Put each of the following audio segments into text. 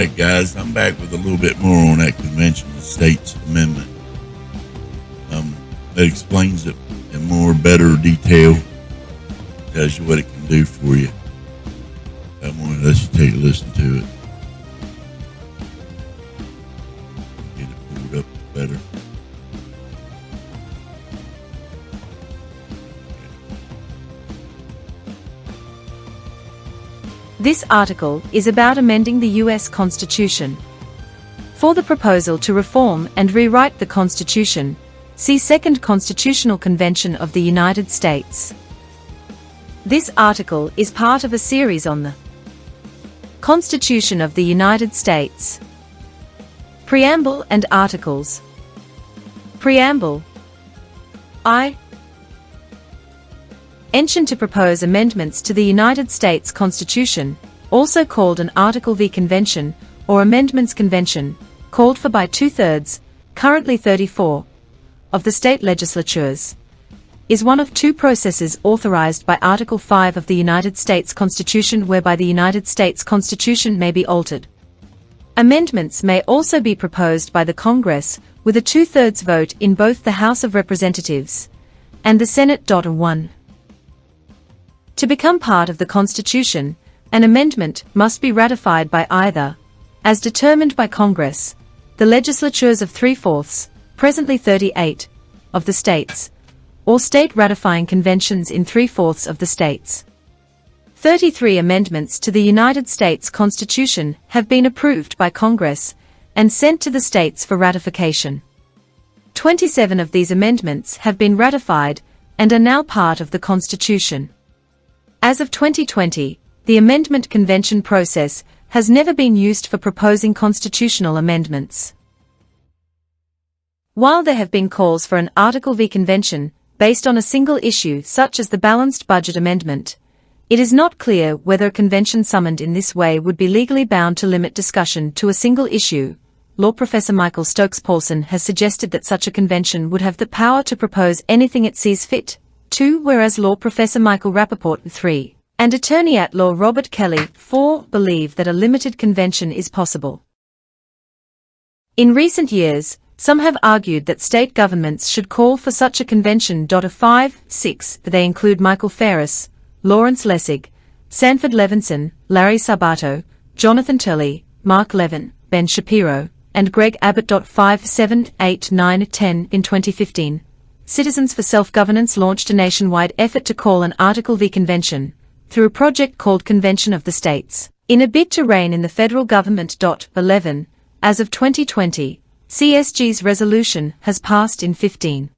Alright guys, I'm back with a little bit more on that Convention of States Amendment. That explains it in more better detail, tells you what it can do for you. I'm going to let you take a listen to it. Get it pulled up better. This article is about amending the U.S. Constitution. For the proposal to reform and rewrite the Constitution, see Second Constitutional Convention of the United States. This article is part of a series on the Constitution of the United States. Preamble and Articles. Preamble. Hynchman to propose amendments to the United States Constitution, also called an Article V Convention, or Amendments Convention, called for by 2/3, currently 34, of the state legislatures, is one of two processes authorized by Article 5 of the United States Constitution whereby the United States Constitution may be altered. Amendments may also be proposed by the Congress, with a 2/3 vote in both the House of Representatives and the Senate. 1. To become part of the Constitution, an amendment must be ratified by either, as determined by Congress, the legislatures of 3/4, presently 38, of the states, or state ratifying conventions in 3/4 of the states. 33 amendments to the United States Constitution have been approved by Congress and sent to the states for ratification. 27 of these amendments have been ratified and are now part of the Constitution. As of 2020, the amendment convention process has never been used for proposing constitutional amendments. While there have been calls for an Article V convention based on a single issue such as the Balanced Budget Amendment, it is not clear whether a convention summoned in this way would be legally bound to limit discussion to a single issue. Law professor Michael Stokes-Paulson has suggested that such a convention would have the power to propose anything it sees fit. 2. Whereas law professor Michael Rappaport 3. And attorney-at-law Robert Kelly 4. believe that a limited convention is possible. In recent years, some have argued that state governments should call for such a convention. 5. 6. They include Michael Ferris, Lawrence Lessig, Sanford Levinson, Larry Sabato, Jonathan Turley, Mark Levin, Ben Shapiro, and Greg Abbott. 5. 7. 8. 9. 10. In 2015, Citizens for Self-Governance launched a nationwide effort to call an Article V convention, through a project called Convention of the States, in a bid to rein in the federal government. 11. As of 2020, CSG's resolution has passed in 15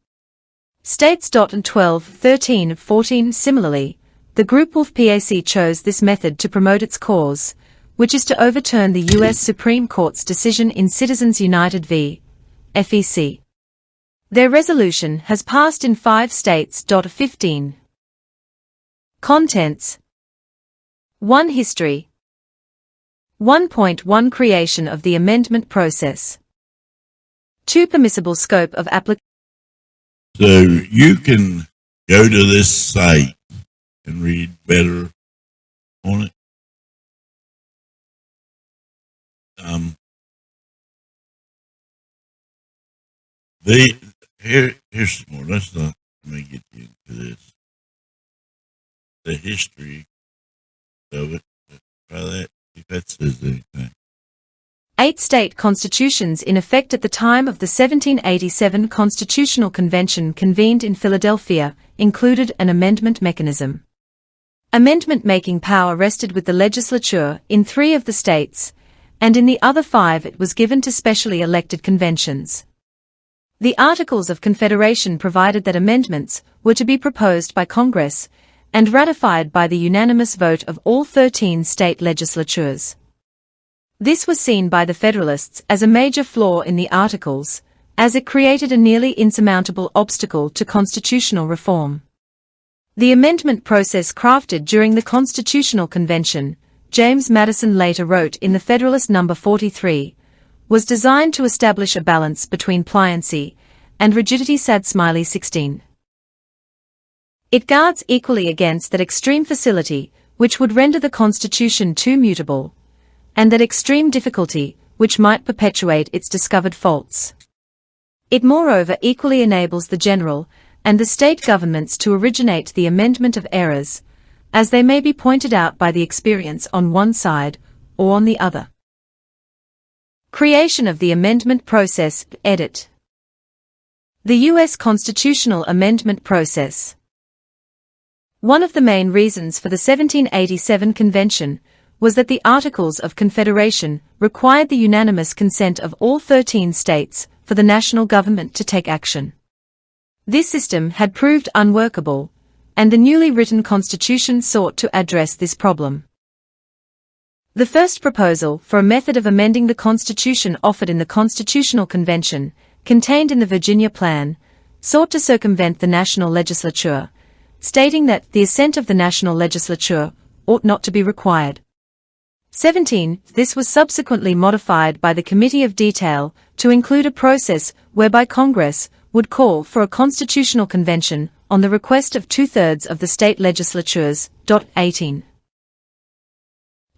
states. And 12, 13, 14. Similarly, the group Wolf PAC chose this method to promote its cause, which is to overturn the U.S. Supreme Court's decision in Citizens United v. FEC. Their resolution has passed in 5 states. 15. Contents. 1. History. 1.1 Creation of the amendment process. 2. Permissible scope of application. So you can go to this site and read better on it. Here's some more. Let me get you into this. The history of it. Try that. If that says anything. 8 state constitutions in effect at the time of the 1787 Constitutional Convention convened in Philadelphia included an amendment mechanism. Amendment-making power rested with the legislature in 3 of the states, and in the other 5 it was given to specially elected conventions. The Articles of Confederation provided that amendments were to be proposed by Congress and ratified by the unanimous vote of all 13 state legislatures. This was seen by the Federalists as a major flaw in the Articles, as it created a nearly insurmountable obstacle to constitutional reform. The amendment process crafted during the Constitutional Convention, James Madison later wrote in the Federalist No. 43, was designed to establish a balance between pliancy and rigidity. Sad Smiley 16. It guards equally against that extreme facility, which would render the Constitution too mutable, and that extreme difficulty, which might perpetuate its discovered faults. It moreover equally enables the general and the state governments to originate the amendment of errors, as they may be pointed out by the experience on one side or on the other. Creation of the amendment process, edit. The U.S. constitutional amendment process. One of the main reasons for the 1787 convention was that the Articles of Confederation required the unanimous consent of all 13 states for the national government to take action. This system had proved unworkable, and the newly written Constitution sought to address this problem. The first proposal for a method of amending the Constitution offered in the Constitutional Convention, contained in the Virginia Plan, sought to circumvent the national legislature, stating that the assent of the national legislature ought not to be required. 17. This was subsequently modified by the Committee of Detail to include a process whereby Congress would call for a constitutional convention on the request of 2/3 of the state legislatures. 18.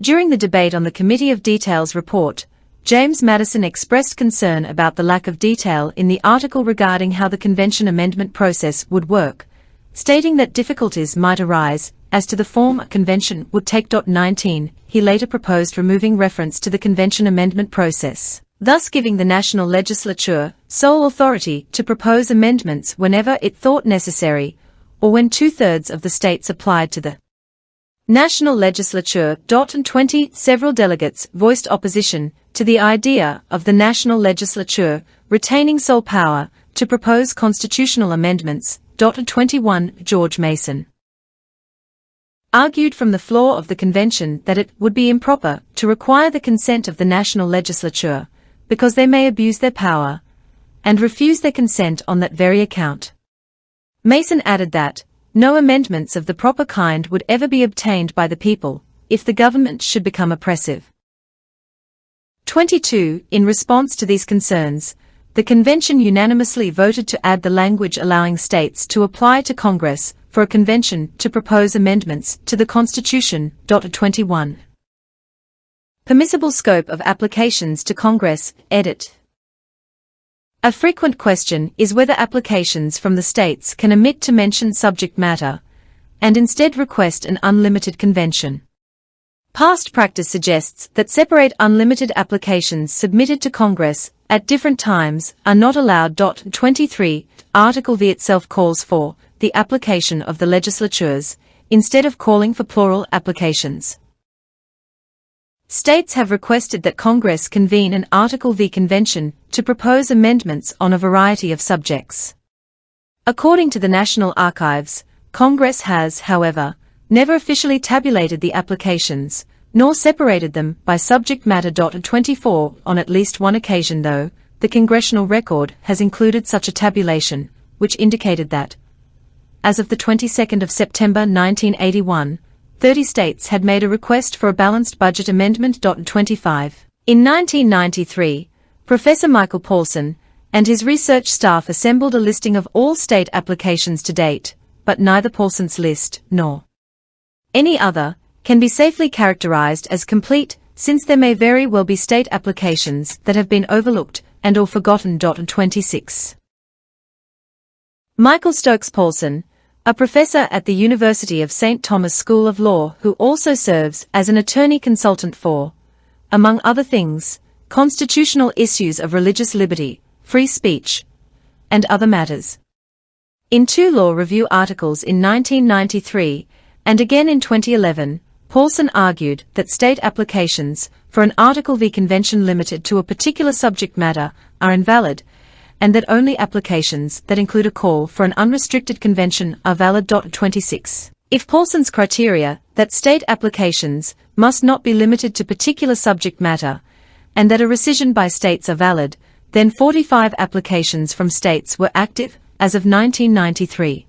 During the debate on the Committee of Detail's report, James Madison expressed concern about the lack of detail in the article regarding how the convention amendment process would work, stating that difficulties might arise as to the form a convention would take. 19. He later proposed removing reference to the convention amendment process, thus giving the national legislature sole authority to propose amendments whenever it thought necessary, or when 2/3 of the states applied to the national legislature. 20. Several delegates voiced opposition to the idea of the national legislature retaining sole power to propose constitutional amendments. 21. George Mason argued from the floor of the convention that it would be improper to require the consent of the national legislature, because they may abuse their power, and refuse their consent on that very account. Mason added that no amendments of the proper kind would ever be obtained by the people, if the government should become oppressive. 22. In response to these concerns, the convention unanimously voted to add the language allowing states to apply to Congress for a convention to propose amendments to the Constitution. 21. Permissible scope of applications to Congress, edit. A frequent question is whether applications from the states can omit to mention subject matter, and instead request an unlimited convention. Past practice suggests that separate unlimited applications submitted to Congress at different times are not allowed. 23. Article V itself calls for the application of the legislatures, instead of calling for plural applications. States have requested that Congress convene an Article V convention to propose amendments on a variety of subjects. According to the National Archives, Congress has, however, never officially tabulated the applications, nor separated them by subject matter. 24. On at least one occasion, though, the congressional record has included such a tabulation, which indicated that, as of the 22nd of September 1981, 30 states had made a request for a balanced budget amendment. 25. In 1993, Professor Michael Paulson and his research staff assembled a listing of all state applications to date, but neither Paulson's list nor any other can be safely characterized as complete, since there may very well be state applications that have been overlooked and or forgotten. 26. Michael Stokes Paulson, a professor at the University of St. Thomas School of Law who also serves as an attorney consultant for, among other things, constitutional issues of religious liberty, free speech, and other matters. In 2 law review articles in 1993 and again in 2011, Paulson argued that state applications for an Article V convention limited to a particular subject matter are invalid, and that only applications that include a call for an unrestricted convention are valid. 26. If Paulson's criteria that state applications must not be limited to particular subject matter, and that a rescission by states are valid, then 45 applications from states were active as of 1993.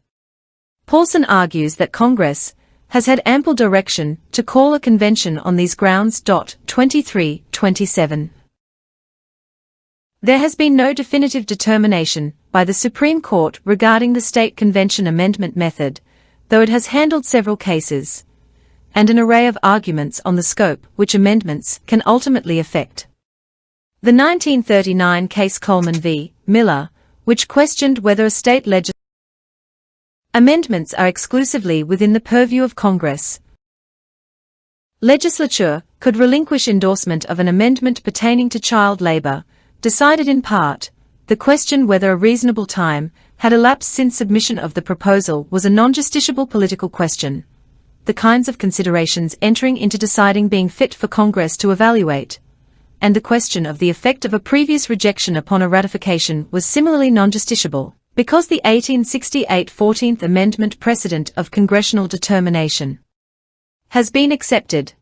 Paulson argues that Congress has had ample direction to call a convention on these grounds. 23. 27. There has been no definitive determination by the Supreme Court regarding the state convention amendment method, though it has handled several cases, and an array of arguments on the scope which amendments can ultimately affect. The 1939 case Coleman v. Miller, which questioned whether a state amendments are exclusively within the purview of Congress. Legislature could relinquish endorsement of an amendment pertaining to child labor, decided in part. The question whether a reasonable time had elapsed since submission of the proposal was a non-justiciable political question, the kinds of considerations entering into deciding being fit for Congress to evaluate, and the question of the effect of a previous rejection upon a ratification was similarly non-justiciable, because the 1868 14th Amendment precedent of congressional determination has been accepted.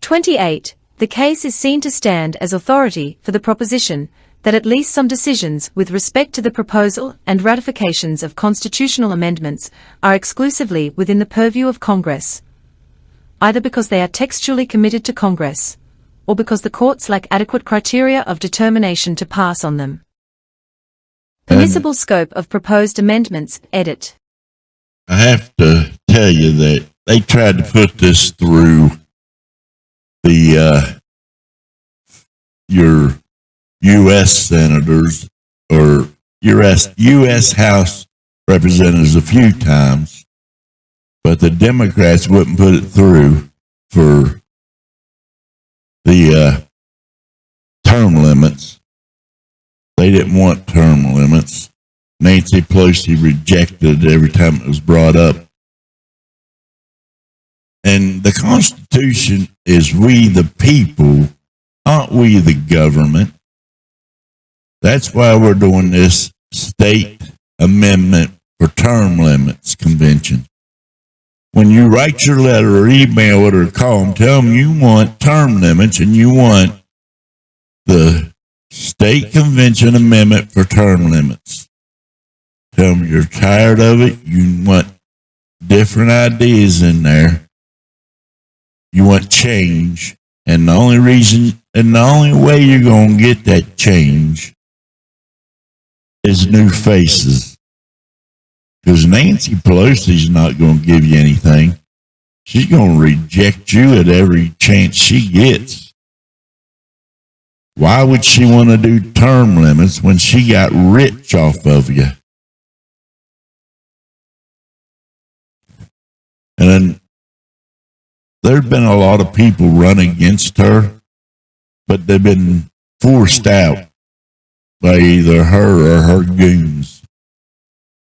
28. The case is seen to stand as authority for the proposition that at least some decisions with respect to the proposal and ratifications of constitutional amendments are exclusively within the purview of Congress, either because they are textually committed to Congress, or because the courts lack adequate criteria of determination to pass on them. Permissible scope of proposed amendments, edit. I have to tell you that they tried to put this through your U.S. senators or U.S. House representatives a few times, but the Democrats wouldn't put it through for the term limits. They didn't want term limits. Nancy Pelosi rejected it every time it was brought up. And the Constitution is we the people, not we the government. That's why we're doing this state amendment for term limits convention. When you write your letter or email it or call them, tell them you want term limits and you want the state convention amendment for term limits. Tell them you're tired of it. You want different ideas in there. You want change. And the only reason and the only way you're going to get that change is new faces. Because Nancy Pelosi's not going to give you anything. She's going to reject you at every chance she gets. Why would she want to do term limits when she got rich off of you? And then there's been a lot of people run against her, but they've been forced out by either her or her goons.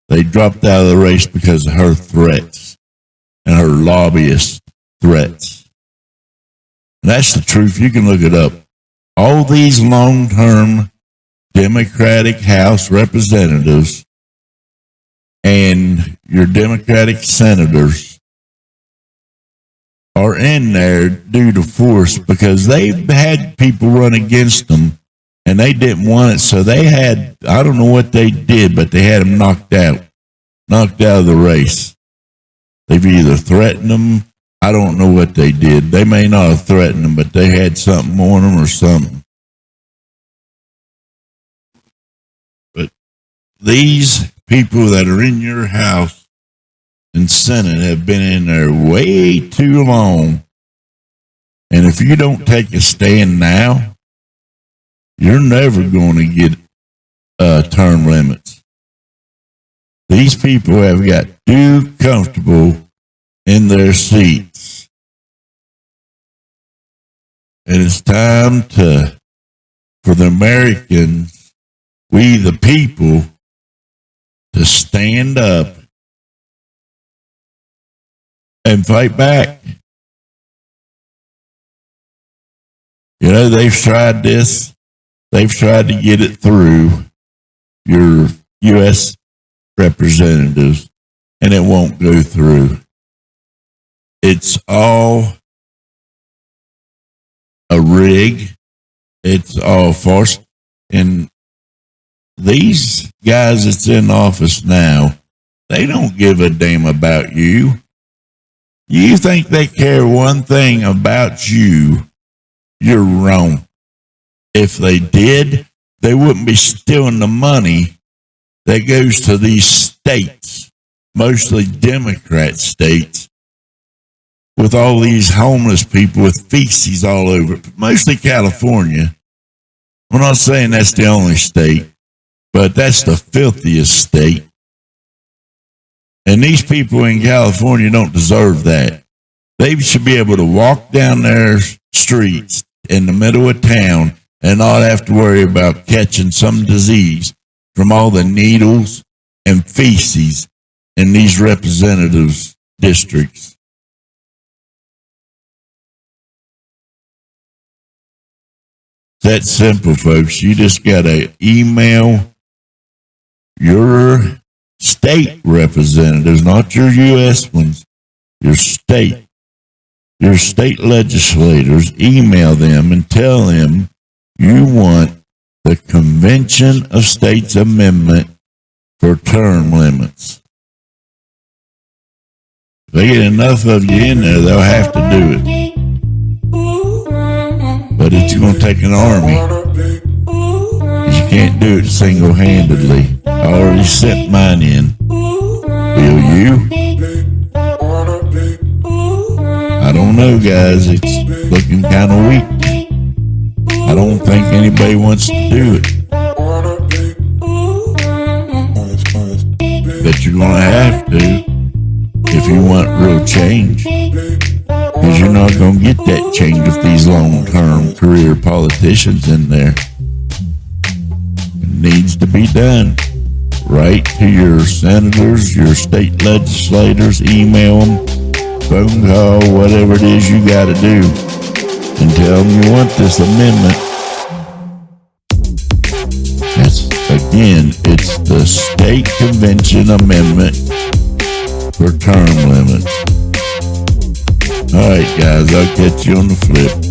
They dropped out of the race because of her threats and her lobbyist threats. And that's the truth. You can look it up. All these long-term Democratic House representatives and your Democratic senators are in there due to force because they've had people run against them and they didn't want it. So they had, I don't know what they did, but they had them knocked out of the race. They've either threatened them. I don't know what they did. They may not have threatened them, but they had something on them or something. But these people that are in your House and Senate have been in there way too long. And if you don't take a stand now, you're never going to get term limits. These people have got too comfortable in their seats. And it's time for the Americans, we the people, to stand up and fight back. You know, they've tried this. They've tried to get it through your U.S. representatives, and it won't go through. It's all a rig. It's all farce. And these guys that's in office now, they don't give a damn about you. You think they care one thing about you, you're wrong. If they did, they wouldn't be stealing the money that goes to these states, mostly Democrat states, with all these homeless people with feces all over, mostly California. I'm not saying that's the only state, but that's the filthiest state. And these people in California don't deserve that. They should be able to walk down their streets in the middle of town and not have to worry about catching some disease from all the needles and feces in these representatives' districts. That's simple, folks. You just got to email your state representatives, not your U.S. ones, your state legislators, email them and tell them you want the Convention of States Amendment for term limits. If they get enough of you in there, they'll have to do it. But it's going to take an army. You can't do it single-handedly. I already sent mine in. Will you? I don't know, guys. It's looking kind of weak. I don't think anybody wants to do it. But you're going to have to if you want real change. Because you're not going to get that change with these long-term career politicians in there. It needs to be done. Write to your senators, your state legislators, email them, phone call, whatever it is you got to do, and tell them you want this amendment. It's the State Convention Amendment for term limits. All right, guys, I'll catch you on the flip.